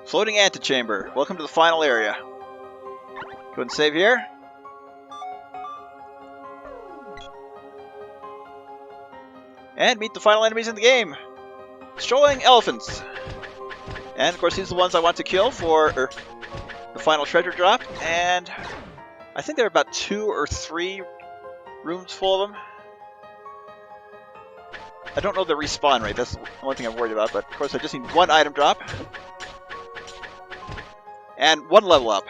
Floating antechamber. Welcome to the final area. Go ahead and save here. And meet the final enemies in the game. Strolling elephants. And of course these are the ones I want to kill for the final treasure drop. And I think there are about 2 or 3 rooms full of them. I don't know the respawn rate, that's the one thing I'm worried about, but of course I just need 1 item drop. And 1 level up.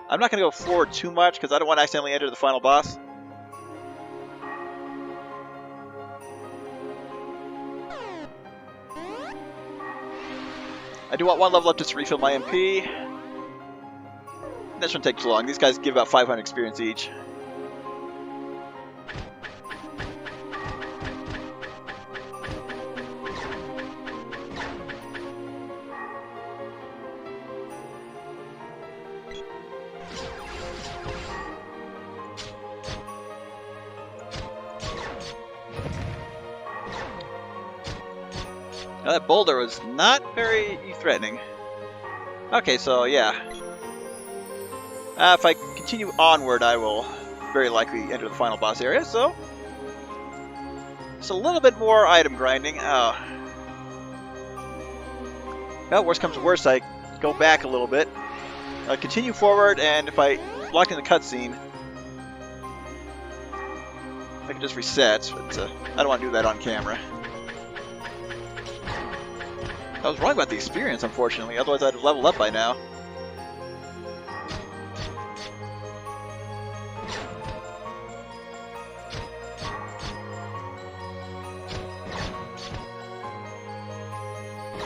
I'm not going to go forward too much because I don't want to accidentally enter the final boss. I do want 1 level up just to refill my MP. That shouldn't take too long. These guys give about 500 experience each. Now that boulder was not very threatening. Okay, so yeah. If I continue onward, I will very likely enter the final boss area, so... Just a little bit more item grinding. Oh. Well, worst comes to worst, I go back a little bit. Continue forward, and if I lock in the cutscene, I can just reset, but I don't want to do that on camera. I was wrong about the experience, unfortunately, otherwise I'd have leveled up by now.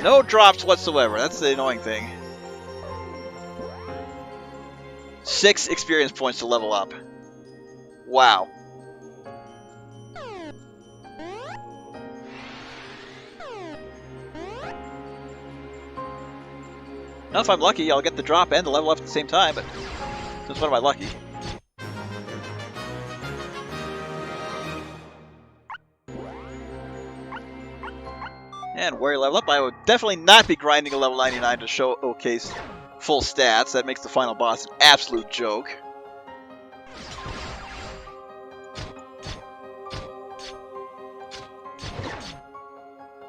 No drops whatsoever, that's the annoying thing. 6 experience points to level up. Wow. Now if I'm lucky, I'll get the drop and the level up at the same time, but since when am I lucky? And warrior level up, I would definitely not be grinding a level 99 to showcase full stats. That makes the final boss an absolute joke.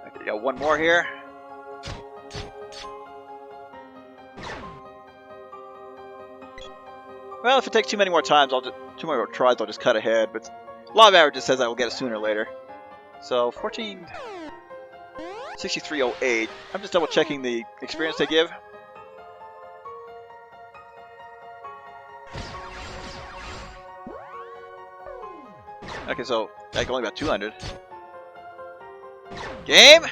Okay, got 1 more here. Well, if it takes too many more tries, I'll just cut ahead. But law of averages says I will get it sooner or later. So 1463.08. I'm just double checking the experience they give. Okay, so like only about 200. Game.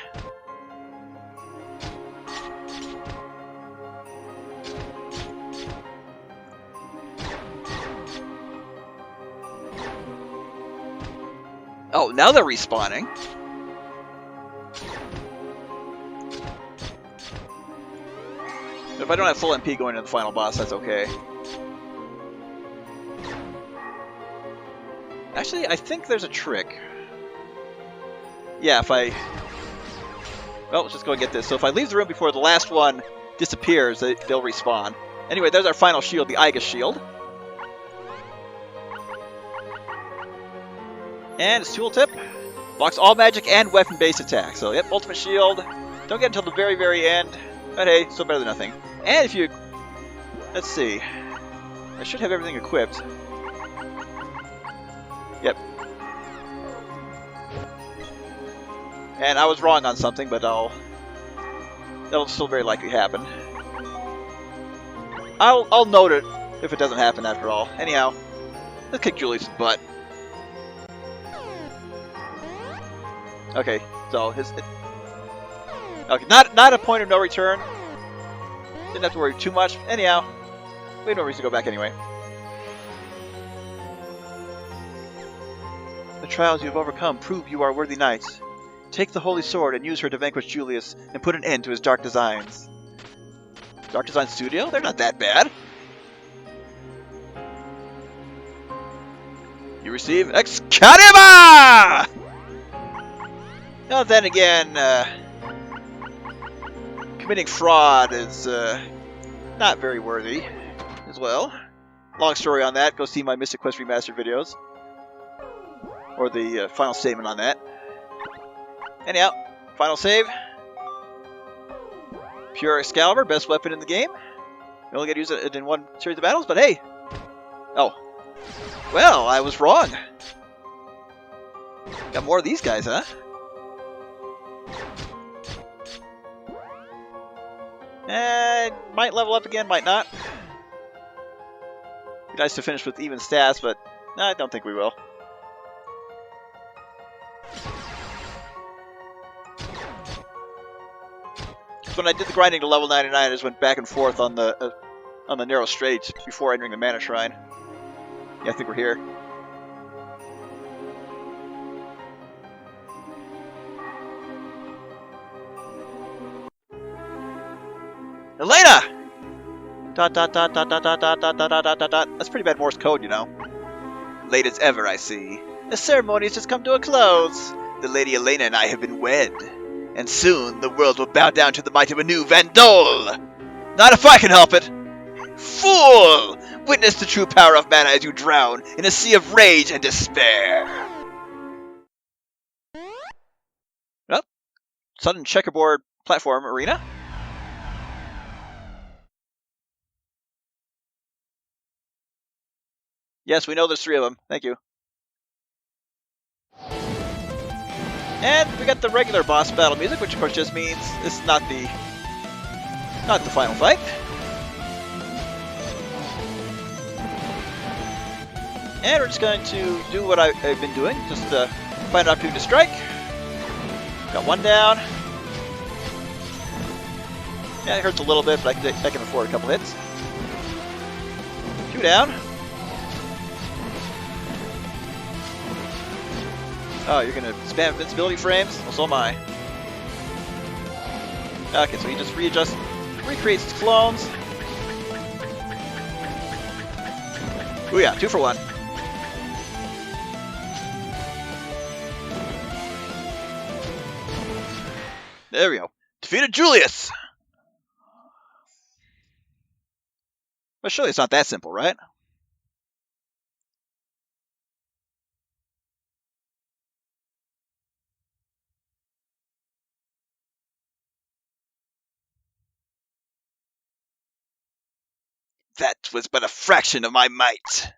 Oh, now they're respawning. If I don't have full MP going into the final boss, that's okay. Actually, I think there's a trick. Yeah, if I... Well, let's just go and get this. So if I leave the room before the last one disappears, they'll respawn. Anyway, there's our final shield, the Igus shield. And its tooltip blocks all magic and weapon-based attacks. So, yep, ultimate shield. Don't get until the very, very end. But hey, still better than nothing. And if you... Let's see. I should have everything equipped. Yep. And I was wrong on something, but that'll still very likely happen. I'll note it if it doesn't happen after all. Anyhow, let's kick Julius' butt. Okay, so okay, not a point of no return. Didn't have to worry too much. Anyhow, we have no reason to go back anyway. The trials you have overcome prove you are worthy knights. Take the holy sword and use her to vanquish Julius and put an end to his dark designs. Dark Design Studio? They're not that bad. You receive Excalibur! Now then again, committing fraud is not very worthy as well. Long story on that. Go see my Mystic Quest Remastered videos. Or the final statement on that. Anyhow, final save. Pure Excalibur, best weapon in the game. You only get to use it in one series of battles, but hey! Oh. Well, I was wrong. Got more of these guys, huh? Might level up again, might not. Be nice to finish with even stats, but no, I don't think we will. When I did the grinding to level 99, I just went back and forth on the narrow straight before entering the Mana Shrine. Yeah, I think we're here. Elena! Dot dot dot dot dot dot dot dot dot dot dot dot. That's pretty bad Morse code, you know. Late as ever, I see. The ceremony has just come to a close. The Lady Elena and I have been wed. And soon the world will bow down to the might of a new Vandal! Not if I can help it! Fool! Witness the true power of mana as you drown in a sea of rage and despair! Well, sudden checkerboard platform arena. Yes, we know there's 3 of them. Thank you. And we got the regular boss battle music, which of course just means this is not the final fight. And we're just going to do what I've been doing, just find an opportunity to strike. Got one down. Yeah, it hurts a little bit, but I can afford a couple hits. 2 down. Oh, you're gonna spam invincibility frames? Well, so am I. Okay, so he just recreates his clones. Ooh yeah, 2 for 1. There we go. Defeated Julius! Well, surely it's not that simple, right? That was but a fraction of my might.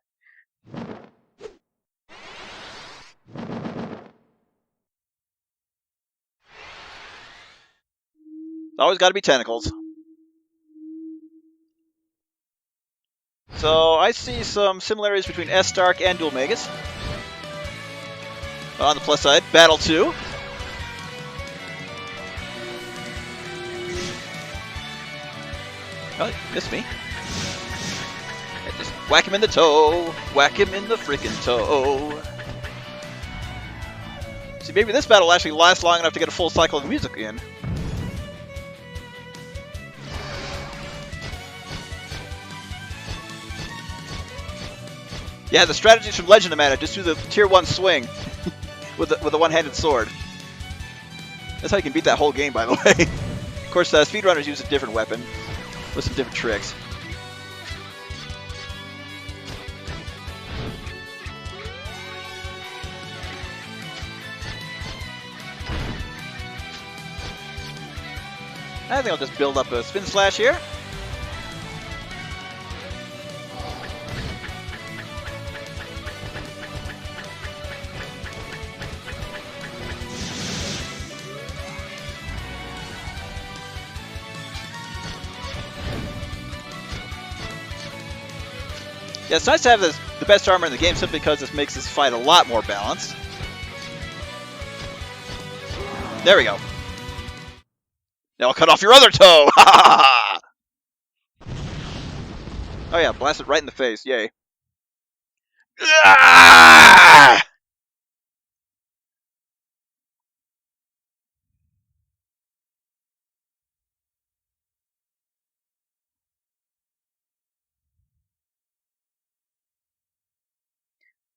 Always gotta be tentacles. So I see some similarities between S-Stark and Dual Magus. On the plus side, Battle 2. Oh, you missed me. Just whack him in the toe. Whack him in the freaking toe. See, maybe this battle will actually last long enough to get a full cycle of music in. Yeah, the strategies from Legend of Mana. Just do the tier 1 swing with a one-handed sword. That's how you can beat that whole game, by the way. Of course, speedrunners use a different weapon with some different tricks. I think I'll just build up a spin slash here. Yeah, it's nice to have the best armor in the game simply because this makes this fight a lot more balanced. There we go. Now I'll cut off your other toe! Ha ha ha! Oh yeah, blast it right in the face. Yay. Ah!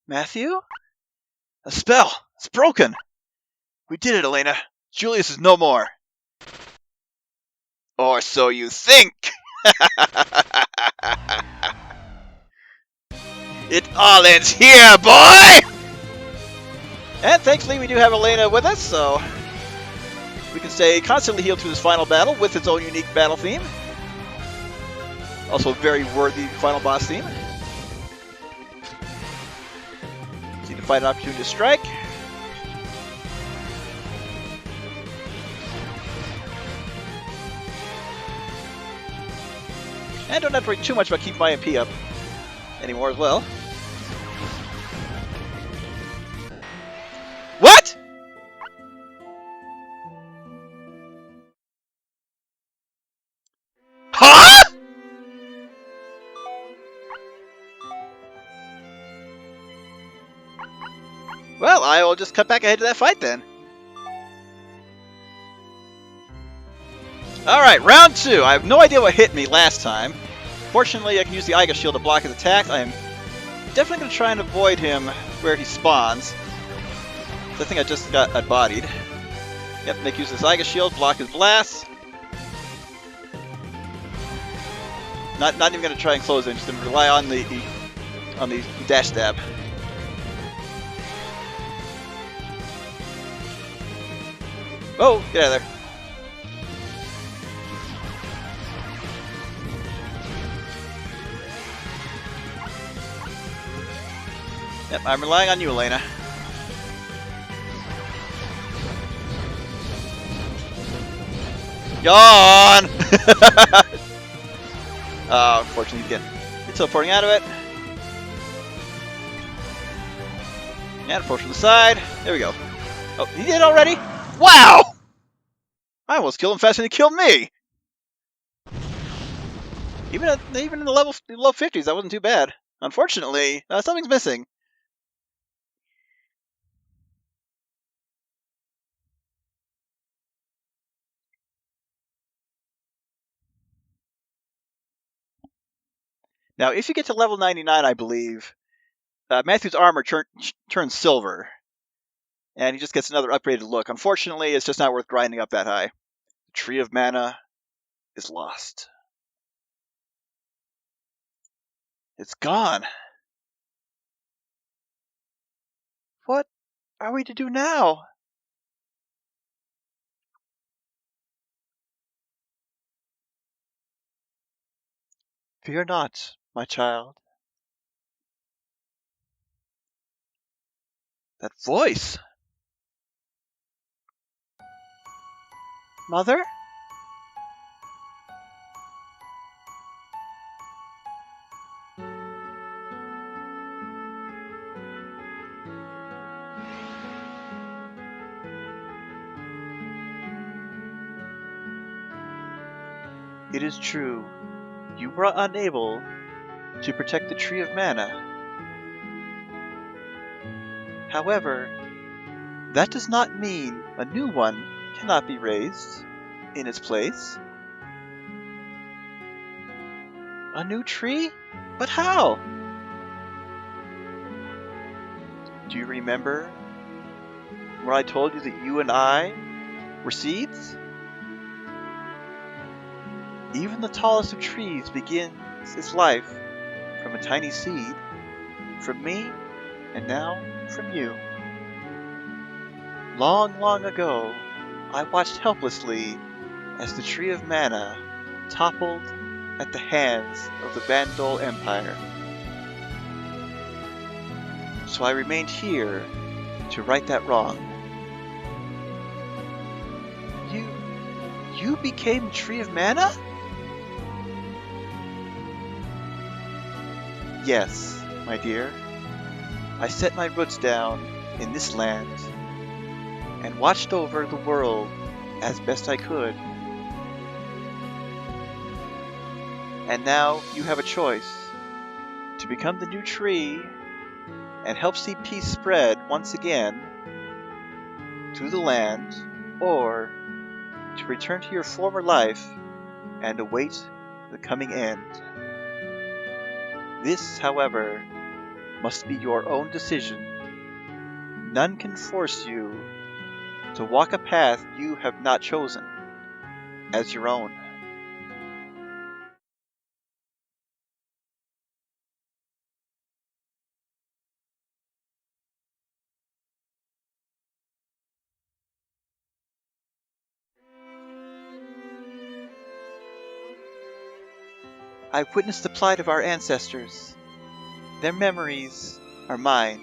Matthew? A spell! It's broken! We did it, Elena. Julius is no more. Or so you think! It all ends here, boy! And thankfully we do have Elena with us, so we can stay constantly healed through this final battle with its own unique battle theme. Also a very worthy final boss theme. So you can find an opportunity to strike. And don't have to worry too much about keeping my MP up anymore as well. What?! Huh?! Well, I will just cut back ahead to that fight then. Alright, round 2. I have no idea what hit me last time. Fortunately, I can use the Iga Shield to block his attack. I am definitely going to try and avoid him where he spawns. I think I just got bodied. Yep, make use of this Iga Shield, block his blasts. Not even going to try and close him, just going to rely on the dash stab. Oh, get out of there. Yep, I'm relying on you, Elena. Yawn! Unfortunately, you get teleporting out of it. And approach from the side. There we go. Oh, he did already? Wow! I almost killed him faster than he killed me! Even in the low 50s, that wasn't too bad. Unfortunately, something's missing. Now, if you get to level 99, I believe, Matthew's armor turns silver. And he just gets another upgraded look. Unfortunately, it's just not worth grinding up that high. The Tree of Mana is lost. It's gone. What are we to do now? Fear not, my child. That voice! Mother? It is true. You were unable to protect the Tree of Mana. However, that does not mean a new one cannot be raised in its place. A new tree? But how? Do you remember when I told you that you and I were seeds? Even the tallest of trees begins its life from a tiny seed, from me, and now from you. Long, long ago, I watched helplessly as the Tree of Mana toppled at the hands of the Bandol Empire. So I remained here to right that wrong. You became the Tree of Mana? Yes, my dear. I set my roots down in this land and watched over the world as best I could. And now you have a choice: to become the new tree and help see peace spread once again to the land, or to return to your former life and await the coming end. This, however, must be your own decision. None can force you to walk a path you have not chosen as your own. I've witnessed the plight of our ancestors. Their memories are mine.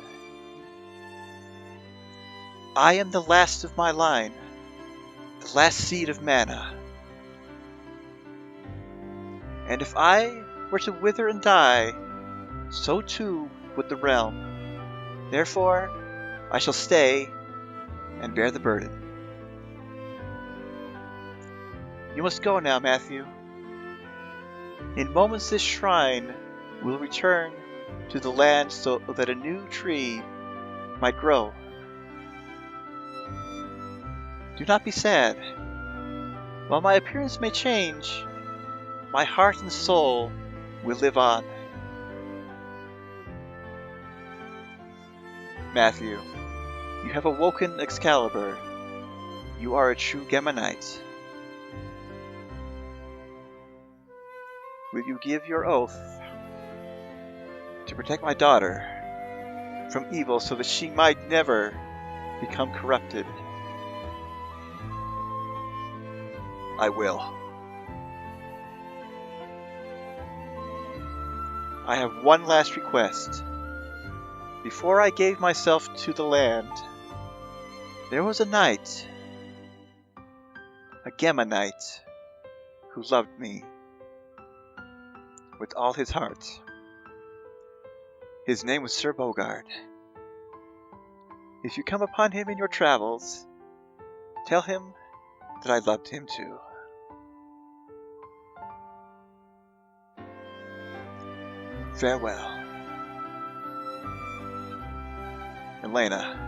I am the last of my line, the last seed of mana. And if I were to wither and die, so too would the realm. Therefore, I shall stay and bear the burden. You must go now, Matthew. In moments this shrine will return to the land so that a new tree might grow. Do not be sad. While my appearance may change, my heart and soul will live on. Matthew, you have awoken Excalibur. You are a true Geminite. Will you give your oath to protect my daughter from evil so that she might never become corrupted? I will. I have one last request. Before I gave myself to the land, there was a knight, a Geminite, who loved me with all his heart. His name was Sir Bogard. If you come upon him in your travels, tell him that I loved him too. Farewell. Elena.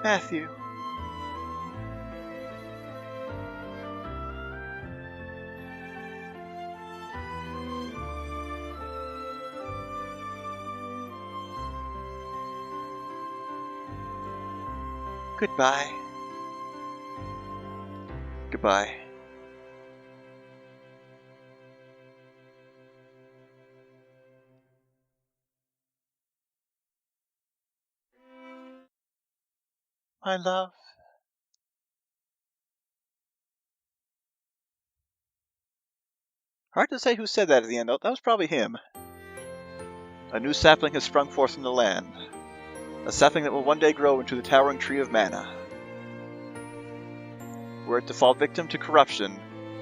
Matthew. Goodbye. Goodbye. My love. Hard to say who said that at the end. That was probably him. A new sapling has sprung forth from the land. A sapling that will one day grow into the towering tree of mana. Were it to fall victim to corruption,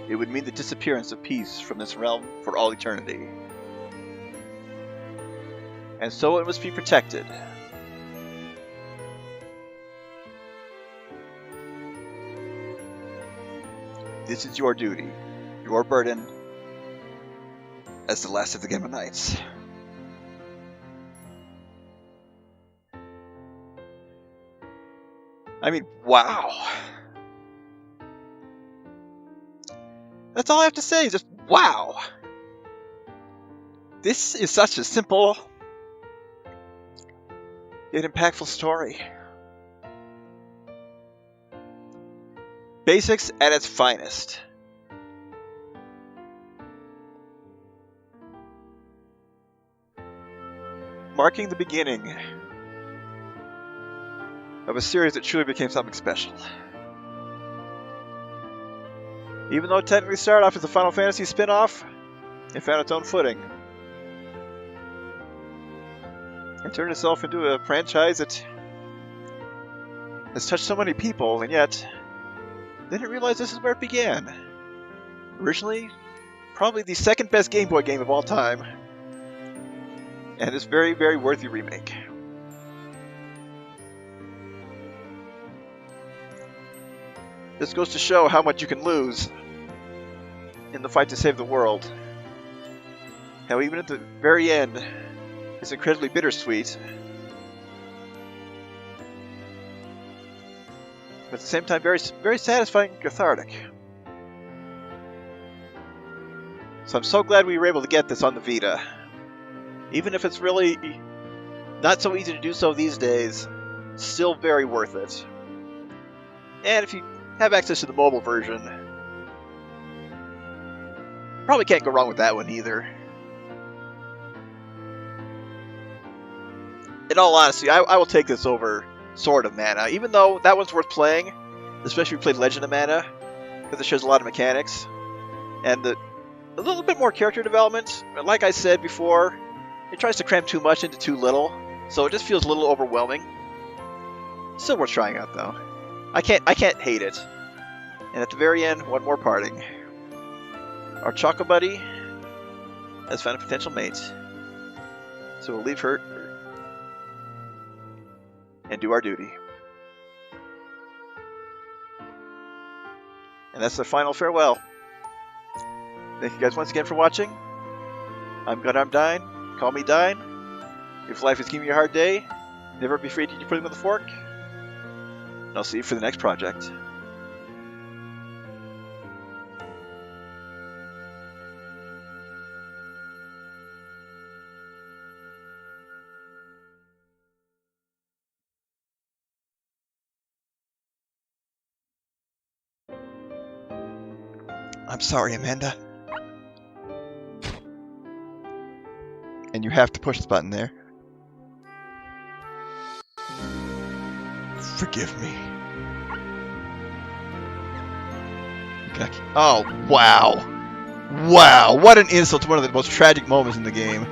it would mean the disappearance of peace from this realm for all eternity. And so it must be protected. This is your duty, your burden, as the last of the Geminites. I mean, wow. That's all I have to say, just wow. This is such a simple yet impactful story. Basics at its finest. Marking the beginning of a series that truly became something special. Even though it technically started off as a Final Fantasy spin-off, it found its own footing. It turned itself into a franchise that has touched so many people, and yet didn't realize this is where it began. Originally, probably the second best Game Boy game of all time, and this very, very worthy remake. This goes to show how much you can lose in the fight to save the world. How even at the very end, it's incredibly bittersweet. But at the same time, very, very satisfying and cathartic. So I'm so glad we were able to get this on the Vita. Even if it's really not so easy to do so these days, still very worth it. And if you have access to the mobile version, probably can't go wrong with that one either. In all honesty, I will take this over Sword of Mana, even though that one's worth playing, especially if you played Legend of Mana, because it shows a lot of mechanics, and the a little bit more character development. But like I said before, it tries to cram too much into too little, so it just feels a little overwhelming. Still worth trying out though. I can't hate it. And at the very end, one more parting. Our Choco Buddy has found a potential mate. So we'll leave her and do our duty. And that's the final farewell. Thank you guys once again for watching. I'm Gunarm Dyne. Call me Dyne. If life is giving you a hard day, never be afraid to eat your pudding with a fork. And I'll see you for the next project. I'm sorry, Amanda. And you have to push the button there. Forgive me. Oh, wow. Wow, what an insult to one of the most tragic moments in the game.